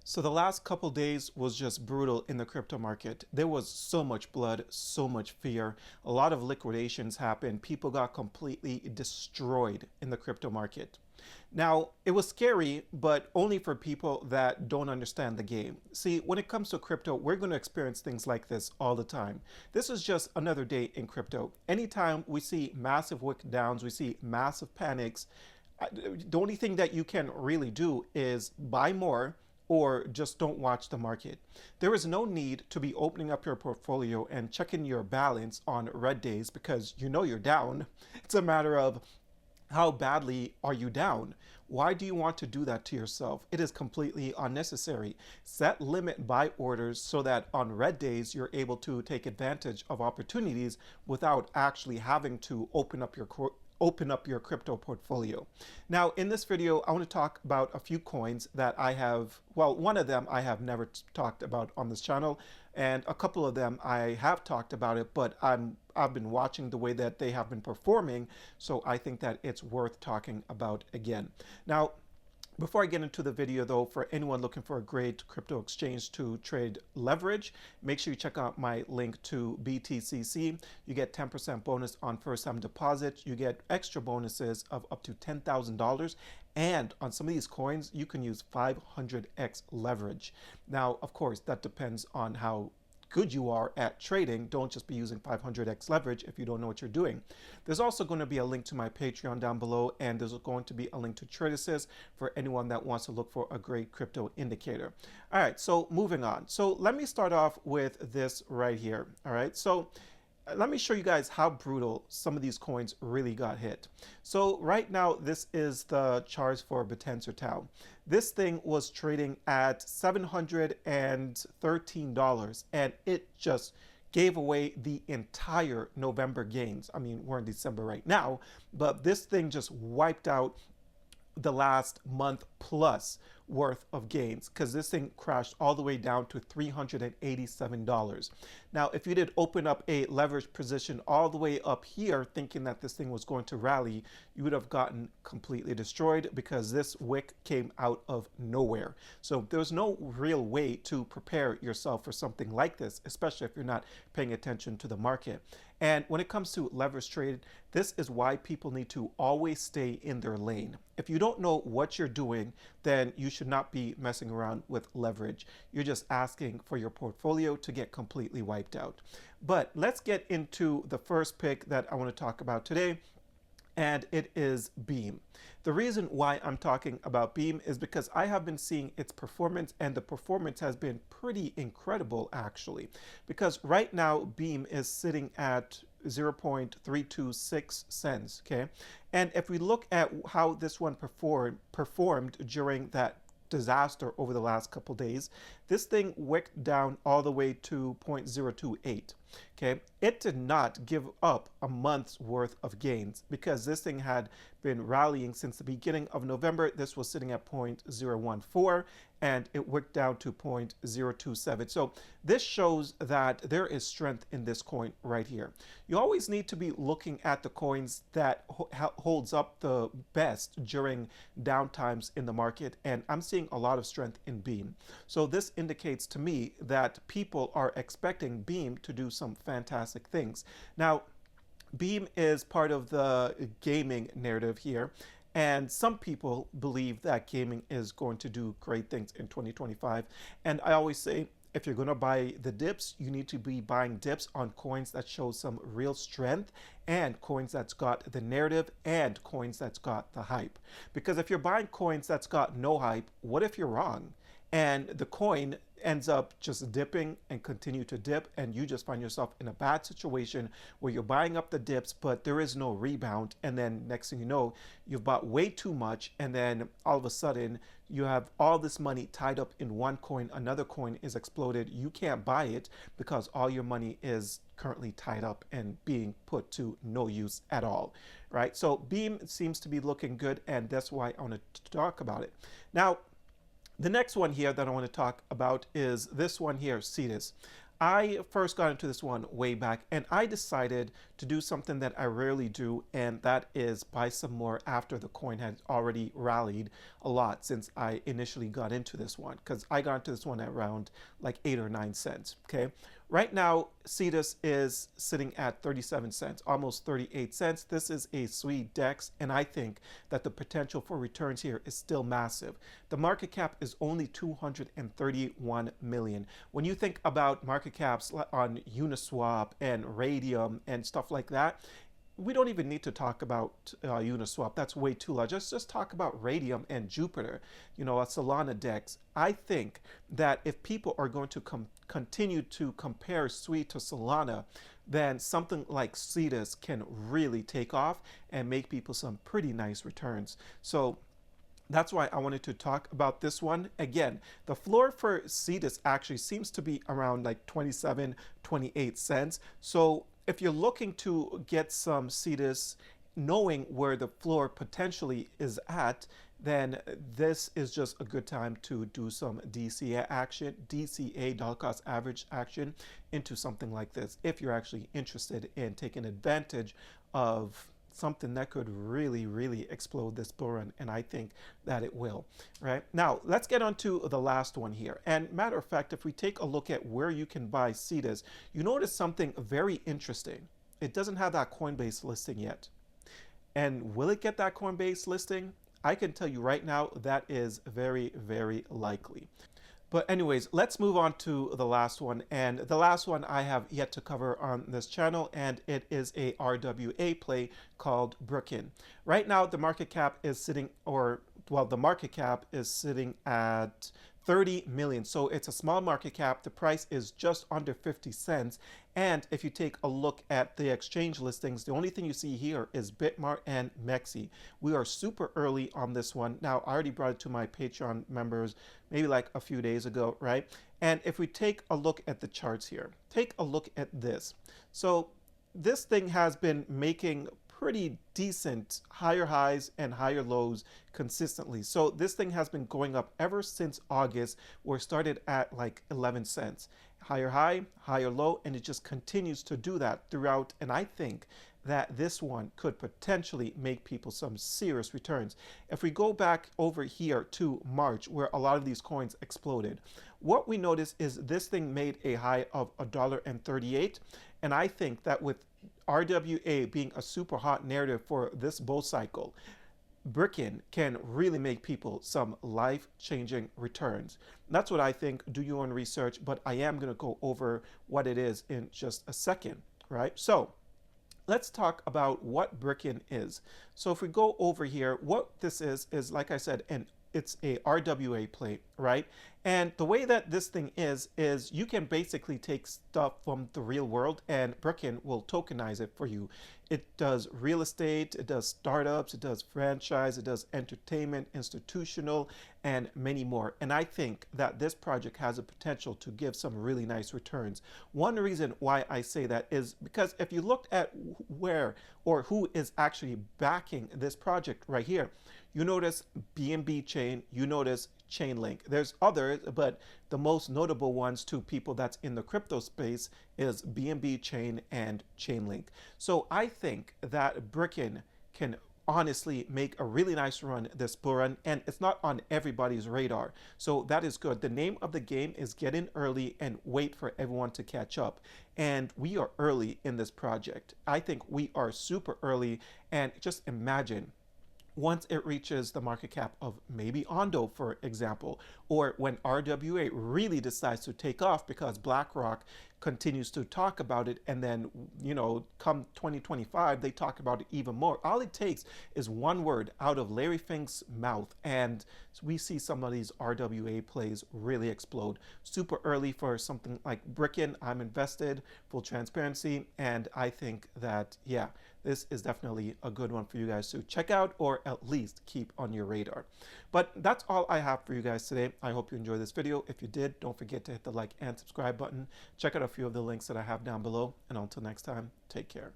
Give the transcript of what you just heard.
So the last couple days was just brutal in the crypto market. There was so much blood, so much fear. A lot of liquidations happened. People got completely destroyed in the crypto market. Now, it was scary, but only for people that don't understand the game. See, when it comes to crypto, we're going to experience things like this all the time. This is just another day in crypto. Anytime we see massive wick downs, we see massive panics, the only thing that you can really do is buy more or just don't watch the market. There is no need to be opening up your portfolio and checking your balance on red days because you know you're down. It's a matter of how badly are you down? Why do you want to do that to yourself? It is completely unnecessary. Set limit buy orders so that on red days you're able to take advantage of opportunities without actually having to open up your crypto portfolio. Now, in this video, I want to talk about a few coins that I have, well, one of them I have never talked about on this channel, and a couple of them I have talked about it, but I've been watching the way that they have been performing, so I think that it's worth talking about again. Now, before I get into the video though, for anyone looking for a great crypto exchange to trade leverage, make sure you check out my link to BTCC. You get 10% bonus on first time deposit. You get extra bonuses of up to $10,000. And on some of these coins, you can use 500x leverage. Now, of course, that depends on how good you are at trading. Don't just be using 500x leverage if you don't know what you're doing. There's also going to be a link to my Patreon down below, and there's going to be a link to Cetus for anyone that wants to look for a great crypto indicator. All right, so moving on. So let me start off with this right here. All right, so let me show you guys how brutal some of these coins really got hit. So right now, this is the charts for Brickken Tau. This thing was trading at $713 and it just gave away the entire November gains. I mean, we're in December right now, but this thing just wiped out the last month plus worth of gains because this thing crashed all the way down to $387. Now, if you did open up a leverage position all the way up here thinking that this thing was going to rally, you would have gotten completely destroyed because this wick came out of nowhere. So there's no real way to prepare yourself for something like this, especially if you're not paying attention to the market. And when it comes to leverage trade, this is why people need to always stay in their lane. If you don't know what you're doing, then you should not be messing around with leverage. You're just asking for your portfolio to get completely wiped out. But let's get into the first pick that I want to talk about today, and it is Beam. The reason why I'm talking about Beam is because I have been seeing its performance, and the performance has been pretty incredible actually, because right now Beam is sitting at 0.326 cents, okay? And if we look at how this one performed during that disaster over the last couple days, this thing wicked down all the way to 0.028. Okay, it did not give up a month's worth of gains because this thing had been rallying since the beginning of November. This was sitting at 0.014 and it wicked down to 0.027. So this shows that there is strength in this coin right here. You always need to be looking at the coins that holds up the best during downtimes in the market, and I'm seeing a lot of strength in Beam. So this indicates to me that people are expecting Beam to do some fantastic things. Now, Beam is part of the gaming narrative here, and some people believe that gaming is going to do great things in 2025. And I always say, if you're going to buy the dips, you need to be buying dips on coins that show some real strength, and coins that's got the narrative, and coins that's got the hype. Because if you're buying coins that's got no hype, what if you're wrong and the coin ends up just dipping and continue to dip, and you just find yourself in a bad situation where you're buying up the dips but there is no rebound, and then next thing you know, you've bought way too much, and then all of a sudden you have all this money tied up in one coin, another coin is exploded, you can't buy it because all your money is currently tied up and being put to no use at all, right? So Beam seems to be looking good, and that's why I want to talk about it. Now, the next one here that I want to talk about is this one here, Cetus. I first got into this one way back, and I decided to do something that I rarely do, and that is buy some more after the coin had already rallied a lot since I initially got into this one, because I got into this one at around like 8 or 9 cents. Okay, right now Cetus is sitting at 37 cents, almost 38 cents. This is a sweet DEX, and I think that the potential for returns here is still massive. The market cap is only 231 million. When you think about market caps on Uniswap and Radium and stuff like that, we don't even need to talk about Uniswap. That's way too large. Let's just talk about Radium and Jupiter, you know, a Solana DEX. I think that if people are going to continue to compare Sui to Solana, then something like Cetus can really take off and make people some pretty nice returns. So that's why I wanted to talk about this one. Again, the floor for Cetus actually seems to be around like 27, 28 cents. So if you're looking to get some Cetus, knowing where the floor potentially is at, then this is just a good time to do some DCA action, DCA, dollar cost average action into something like this if you're actually interested in taking advantage of something that could really, really explode this bull run, and I think that it will. Right now, let's get on to the last one here. And matter of fact, if we take a look at where you can buy Cetus, you notice something very interesting. It doesn't have that Coinbase listing yet. And will it get that Coinbase listing? I can tell you right now that is very, very likely. But anyways, let's move on to the last one. And the last one I have yet to cover on this channel, and it is a RWA play called Brickken. Right now, the market cap is sitting, the market cap is sitting at 30 million. So it's a small market cap. The price is just under 50 cents. And if you take a look at the exchange listings, the only thing you see here is Bitmart and Mexi. We are super early on this one. Now, I already brought it to my Patreon members maybe like a few days ago, right? And if we take a look at the charts here, take a look at this. So this thing has been making pretty decent higher highs and higher lows consistently. So this thing has been going up ever since August, where it started at like 11 cents. Higher high, higher low, and it just continues to do that throughout. And I think that this one could potentially make people some serious returns. If we go back over here to March, where a lot of these coins exploded, what we notice is this thing made a high of $1.38. And I think that with RWA being a super hot narrative for this bull cycle, Brickken can really make people some life-changing returns. That's what I think. Do your own research, but I am going to go over what it is in just a second, right? So let's talk about what Brickken is. So if we go over here, what this is like I said, it's a RWA play, right? And the way that this thing is you can basically take stuff from the real world and Brickken will tokenize it for you. It does real estate, it does startups, it does franchise, it does entertainment, institutional, and many more. And I think that this project has a potential to give some really nice returns. One reason why I say that is because if you look at where or who is actually backing this project right here, you notice BNB Chain, you notice Chainlink. There's others, but the most notable ones to people that's in the crypto space is BNB Chain and Chainlink. So I think that Brickken can honestly make a really nice run this bull run, and it's not on everybody's radar. So that is good. The name of the game is get in early and wait for everyone to catch up. And we are early in this project. I think we are super early, and just imagine once it reaches the market cap of maybe Ondo, for example, or when RWA really decides to take off because BlackRock continues to talk about it, and then, you know, come 2025, they talk about it even more. All it takes is one word out of Larry Fink's mouth, and we see some of these RWA plays really explode. Super early for something like Brickken. I'm invested, full transparency, and I think that, yeah, this is definitely a good one for you guys to check out or at least keep on your radar. But that's all I have for you guys today. I hope you enjoyed this video. If you did, don't forget to hit the like and subscribe button. Check out a few of the links that I have down below. And until next time, take care.